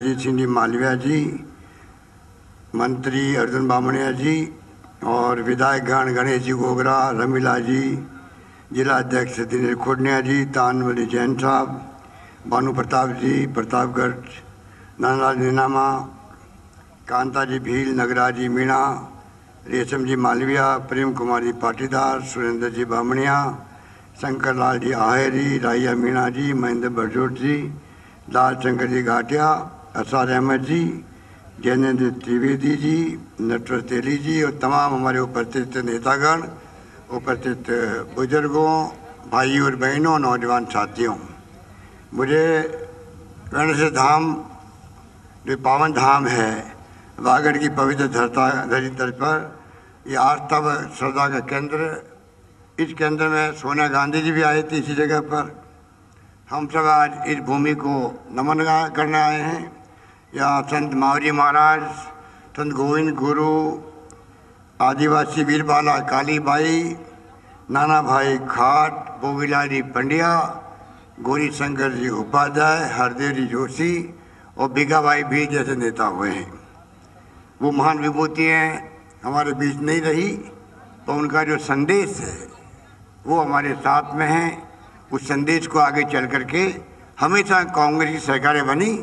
अजीत सिंह जी मालविया जी, मंत्री अर्जुन बामणिया जी और विधायकगण गणेश जी गोगरा, रमीला जी, जिला अध्यक्ष दिनेश खोडनिया जी, तानवली जैन साहब, भानु प्रताप जी, प्रतापगढ़, नानालाल नीनामा, कांता जी भील, नगराज जी मीणा, रेशम जी मालविया, प्रेम कुमार जी पाटीदार, सुरेंद्र जी बामणिया, शंकर लाल जी आहेरी, राहिया मीणा जी, महेंद्र बरजोट जी, लाल शंकर जी घाटिया, असार अहमद जी, जैनेन्द्र त्रिवेदी जी, नटवर तेली जी और तमाम हमारे उपस्थित नेतागण, उपस्थित बुजुर्गों, भाइयों और बहनों, नौजवान साथियों, मुझे गणेश धाम जो पावन धाम है वागड़ की पवित्र धरती पर ये आस्था व श्रद्धा का केंद्र, इस केंद्र में सोनिया गांधी जी भी आए थे इसी जगह पर। हम सब आज इस भूमि को नमन करने आए हैं। यहाँ संत मावजी महाराज, संत गोविंद गुरु, आदिवासी वीरबाला कालीबाई, नाना भाई खाट, बोगीलाल पंड्या, गौरी शंकर जी उपाध्याय, हरदेव जी जोशी और भिगाबाई भी जैसे नेता हुए हैं। वो महान विभूतियाँ हमारे बीच नहीं रही, तो उनका जो संदेश है वो हमारे साथ में है। उस संदेश को आगे चल करके हमेशा कांग्रेस की सरकारें बनी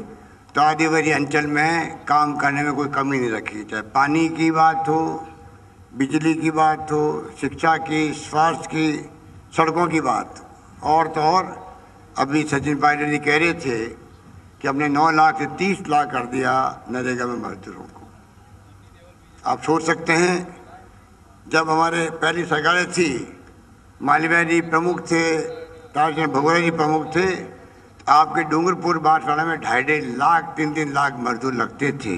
तो आदिवासी अंचल में काम करने में कोई कमी नहीं रखी, चाहे पानी की बात हो, बिजली की बात हो, शिक्षा की, स्वास्थ्य की, सड़कों की बात, और तो और अभी सचिन पायलट जी कह रहे थे कि हमने 9 लाख से 30 लाख कर दिया नरेगा में मजदूरों को। आप सोच सकते हैं जब हमारे पहली सरकारें थी, मालविया जी प्रमुख थे, तारचंद भगोरा जी प्रमुख थे, तो आपके डूंगरपुर बांसवाड़ा में 2.5 लाख 3-3 लाख मजदूर लगते थे।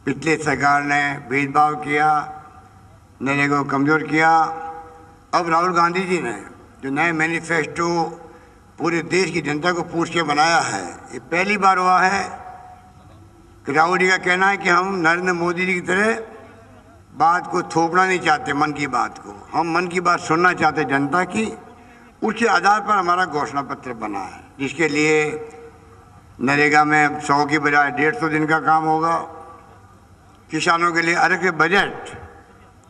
पिछले सरकार ने भेदभाव किया, नरेगा को कमज़ोर किया। अब राहुल गांधी जी ने जो नए मैनिफेस्टो पूरे देश की जनता को पूछ के बनाया है, ये पहली बार हुआ है कि राहुल जी का कहना है कि हम नरेंद्र मोदी जी की तरह बात को थोपना नहीं चाहते, मन की बात को हम मन की बात सुनना चाहते जनता की। उसके आधार पर हमारा घोषणा पत्र बना है, जिसके लिए नरेगा में 100 की बजाय 150 दिन का काम होगा। किसानों के लिए अलग से बजट।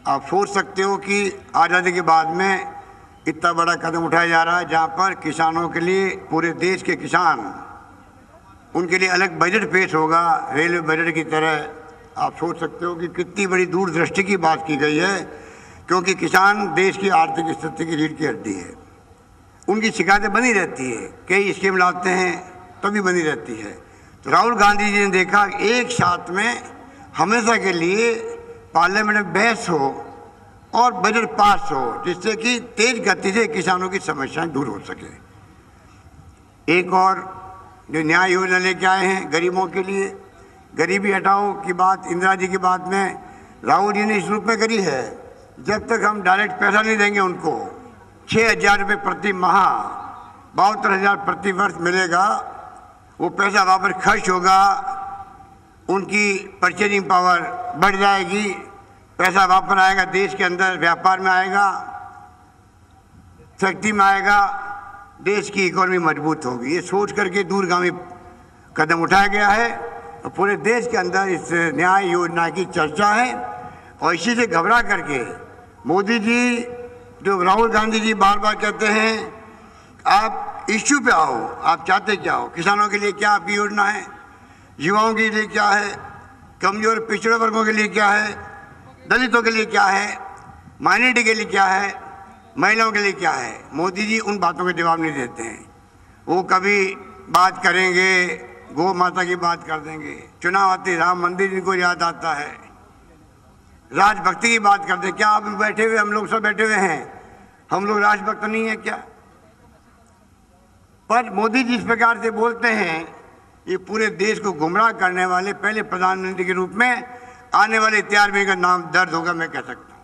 आप सोच सकते हो कि आज़ादी के बाद में इतना बड़ा कदम उठाया जा रहा है जहाँ पर किसानों के लिए, पूरे देश के किसान, उनके लिए अलग बजट पेश होगा रेलवे बजट की तरह। आप सोच सकते हो कि कितनी बड़ी दूरदृष्टि की बात की गई है, क्योंकि किसान देश की आर्थिक स्थिति की रीढ़ की हड्डी है। उनकी शिकायतें बनी रहती है, कई स्कीम लाते हैं तभी बनी रहती है। तो राहुल गांधी जी ने देखा एक साथ में हमेशा के लिए पार्लियामेंट में बहस हो और बजट पास हो, जिससे कि तेज गति से किसानों की समस्याएं दूर हो सके। एक और जो न्याय योजना लेके आए हैं गरीबों के लिए, गरीबी हटाओ की बात इंदिरा जी की बात में राहुल जी ने इस रूप में करी है, जब तक हम डायरेक्ट पैसा नहीं देंगे उनको 6,000 रुपये प्रति माह, 72,000 प्रति वर्ष मिलेगा, वो पैसा वापस खर्च होगा, उनकी परचेजिंग पावर बढ़ जाएगी, पैसा वापस आएगा, देश के अंदर व्यापार में आएगा, फैक्ट्री में आएगा, देश की इकोनॉमी मजबूत होगी। ये सोच करके दूरगामी कदम उठाया गया है और पूरे देश के अंदर इस न्याय योजना की चर्चा है। और इसी से घबरा करके मोदी जी, जो राहुल गांधी जी बार बार कहते हैं आप इश्यू पे आओ, आप चाहते क्या हो, किसानों के लिए क्या आपकी योजना है, युवाओं के लिए क्या है, कमजोर पिछड़े वर्गों के लिए क्या है, दलितों के लिए क्या है, माइनॉरिटी के लिए क्या है, महिलाओं के लिए क्या है। मोदी जी उन बातों के जवाब नहीं देते हैं। वो कभी बात करेंगे, गौ माता की बात कर देंगे, चुनाव आते राम मंदिर जिनको याद आता है, राजभक्ति की बात करते हैं। क्या आप बैठे हुए, हम लोग सब बैठे हुए हैं, हम लोग राजभक्त नहीं है क्या? पर मोदी जी इस प्रकार से बोलते हैं, ये पूरे देश को गुमराह करने वाले पहले प्रधानमंत्री के रूप में आने वाले इतिहास में का नाम दर्ज होगा, मैं कह सकता हूँ।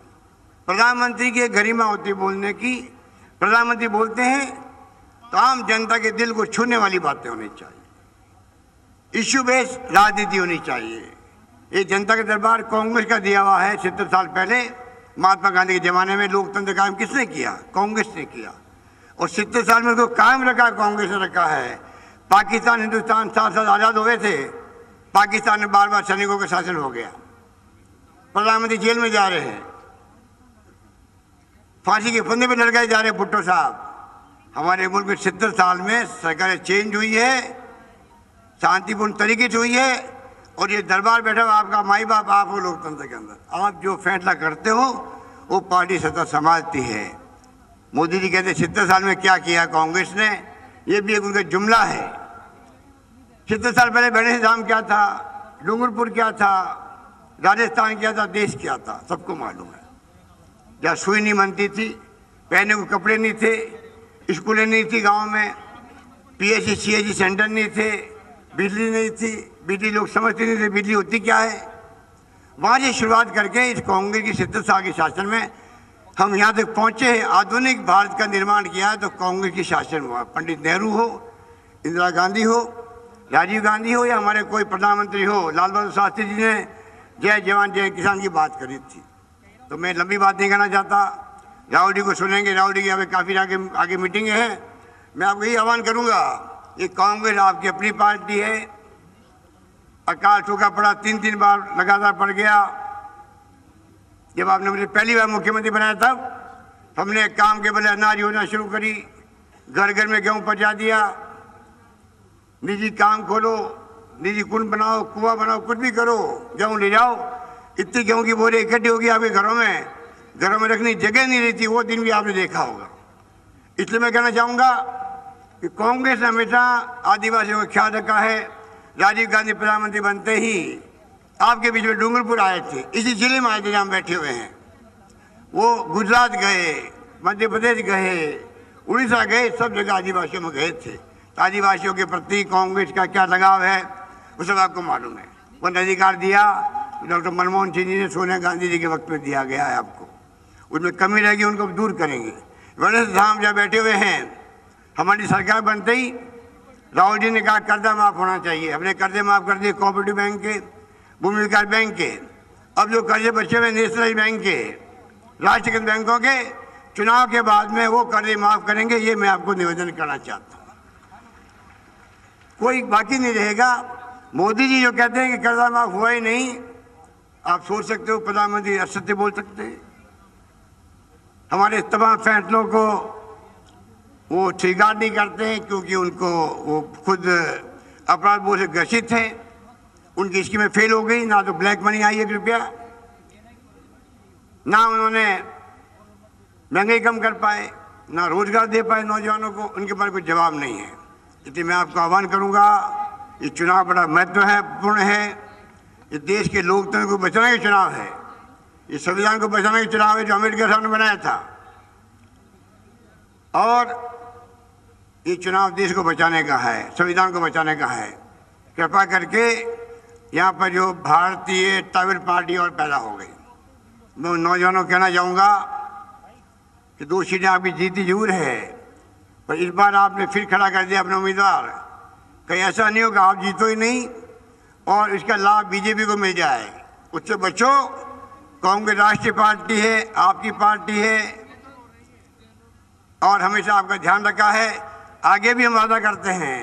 प्रधानमंत्री की गरिमा होती है बोलने की। प्रधानमंत्री बोलते हैं तो आम जनता के दिल को छूने वाली बातें होनी चाहिए, इश्यू बेस्ड राजनीति होनी चाहिए। ये जनता का दरबार कांग्रेस का दिया हुआ है। 70 साल पहले महात्मा गांधी के ज़माने में लोकतंत्र कायम किसने किया? कांग्रेस ने किया। और 70 साल में उसको कायम रखा, कांग्रेस ने रखा है। पाकिस्तान हिंदुस्तान 7 साल आज़ाद हुए थे, पाकिस्तान में बार बार सैनिकों का शासन हो गया, प्रधानमंत्री जेल में जा रहे हैं, फांसी के फंदे पे लटकाए जा रहे हैं भुट्टो साहब। हमारे मुल्क में 70 साल में सरकारें चेंज हुई है, शांतिपूर्ण तरीके से हुई है, और ये दरबार बैठा हुआ आपका माई बाप आप हो लोकतंत्र के अंदर। आप जो फैसला करते हो वो पार्टी सत्ता संभालती है। मोदी जी कहते 70 साल में क्या किया कांग्रेस ने, ये भी एक उनका जुमला है। 70 साल पहले गणेश धाम क्या था, डूंगरपुर क्या था, राजस्थान क्या था, देश क्या था, सबको मालूम है। जहाँ सुई नहीं बनती थी, पहने को कपड़े नहीं थे, स्कूलें नहीं थी, गांव में पीएचसी सीएचसी सेंटर नहीं थे, बिजली नहीं थी, बिजली लोग समझते नहीं थे बिजली होती क्या है। वहाँ से शुरुआत करके इस कांग्रेस की 70 साल के शासन में हम यहाँ तक पहुँचे हैं। आधुनिक भारत का निर्माण किया है तो कांग्रेस की शासन हुआ। पंडित नेहरू हो, इंदिरा गांधी हो, राजीव गांधी हो, या हमारे कोई प्रधानमंत्री हो, लाल बहादुर शास्त्री जी ने जय जवान जय किसान की बात करी थी। तो मैं लंबी बात नहीं करना चाहता, राहुल जी को सुनेंगे। राहुल जी की अभी काफ़ी आगे मीटिंग है। मैं आपको यही आह्वान करूँगा, ये कांग्रेस आपकी अपनी पार्टी है। अकाल सूखा पड़ा 3 बार लगातार पड़ गया। जब आपने मुझे पहली बार मुख्यमंत्री बनाया तब हमने काम के बदले अनाज योजना शुरू करी, घर घर में गेहूँ पहुँचा दिया। निजी काम खोलो, निजी कुंड बनाओ, कुआं बनाओ, कुछ भी करो, गेहूँ ले जाओ। इतनी गेहूँ की बोरी इकट्ठी होगी आपके घरों में रखने की जगह नहीं रहती, वो दिन भी आपने देखा होगा। इसलिए मैं कहना चाहूँगा कि कांग्रेस ने हमेशा आदिवासियों का ख्याल रखा है। राजीव गांधी प्रधानमंत्री बनते ही आपके बीच में डूंगरपुर आए थे, इसी जिले में आए थे जहाँ हम बैठे हुए हैं। वो गुजरात गए, मध्य प्रदेश गए, उड़ीसा गए, सब जगह आदिवासियों में गए थे। तो आदिवासियों के प्रति कांग्रेस का क्या लगाव है वो सब आपको मालूम है। वो अधिकार दिया डॉक्टर मनमोहन सिंह जी ने सोनिया गांधी जी के वक्त में दिया गया है आपको, उसमें कमी रहेगी उनको दूर करेंगे। गणेश धाम जहाँ बैठे हुए हैं, हमारी सरकार बनते ही राहुल जी ने कहा कर्जा माफ होना चाहिए। हमने कर्जे माफ कर दिए कोऑपरेटिव बैंक के, भूमि विकास बैंक के। अब जो कर्जे बचे हुए नेशनलाइज बैंक के, राष्ट्रीयकृत बैंकों के, चुनाव के बाद में वो कर्जे माफ करेंगे। ये मैं आपको निवेदन करना चाहता हूँ, कोई बाकी नहीं रहेगा। मोदी जी जो कहते हैं कि कर्जा माफ हुआ ही नहीं, आप सोच सकते हो प्रधानमंत्री असत्य बोल सकते हैं। हमारे तमाम फैसलों को वो स्वीकार नहीं करते हैं क्योंकि उनको वो खुद अपराध बोझ से ग्रसित हैं। उनकी स्कीमें फेल हो गई, ना तो ब्लैक मनी आई 1 रुपया, ना उन्होंने महंगाई कम कर पाए, ना रोजगार दे पाए नौजवानों को। उनके पास कोई जवाब नहीं है। इसलिए मैं आपको आह्वान करूंगा, ये चुनाव बड़ा महत्वपूर्ण है। ये देश के लोकतंत्र को बचाने का चुनाव है, ये संविधान को बचाने का चुनाव है जो अम्बेडकर साहब ने बनाया था। और ये चुनाव देश को बचाने का है, संविधान को बचाने का है। कृपा करके यहाँ पर जो भारतीय ट्राइबल पार्टी और पैदा हो गई, मैं उन नौजवानों को कहना चाहूँगा कि 2 सीटें आपकी जीती जरूर है, पर इस बार आपने फिर खड़ा कर दिया अपना उम्मीदवार। कहीं ऐसा नहीं होगा आप जीतो ही नहीं और इसका लाभ बीजेपी को मिल जाए। उससे बचो। कांग्रेस राष्ट्रीय पार्टी है, आपकी पार्टी है, और हमेशा आपका ध्यान रखा है। आगे भी हम वादा करते हैं,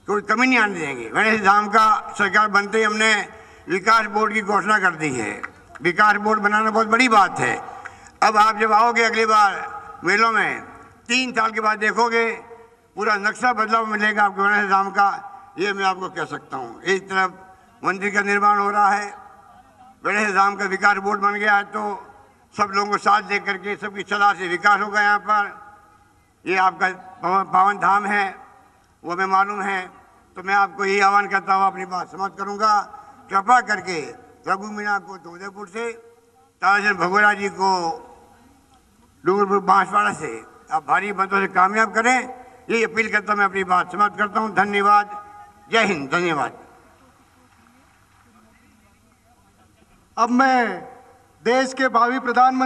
कोई कमी नहीं आने देंगे। गणेश धाम का सरकार बनते ही हमने विकास बोर्ड की घोषणा कर दी है। विकास बोर्ड बनाना बहुत बड़ी बात है। अब आप जब आओगे अगली बार मेलों में, 3 साल के बाद देखोगे पूरा नक्शा बदलाव मिलेगा आपको गणेश धाम का, ये मैं आपको कह सकता हूँ। एक तरफ मंदिर का निर्माण हो रहा है, गणेश धाम का विकास बोर्ड बन गया है, तो सब लोगों को साथ दे करके सबकी सलाह से विकास होगा। यहाँ पर ये आपका पावन धाम है, वो हमें मालूम है। तो मैं आपको यही आह्वान करता हूँ, अपनी बात समाप्त करूँगा। कृपा करके रघु मीणा को उदयपुर से, ताराचंद भगोरा जी को डूंगरपुर बांसवाड़ा से आप भारी मतों से कामयाब करें, यही अपील करता मैं अपनी बात समाप्त करता हूँ। धन्यवाद। जय हिंद। धन्यवाद। अब मैं देश के भावी प्रधानमंत्री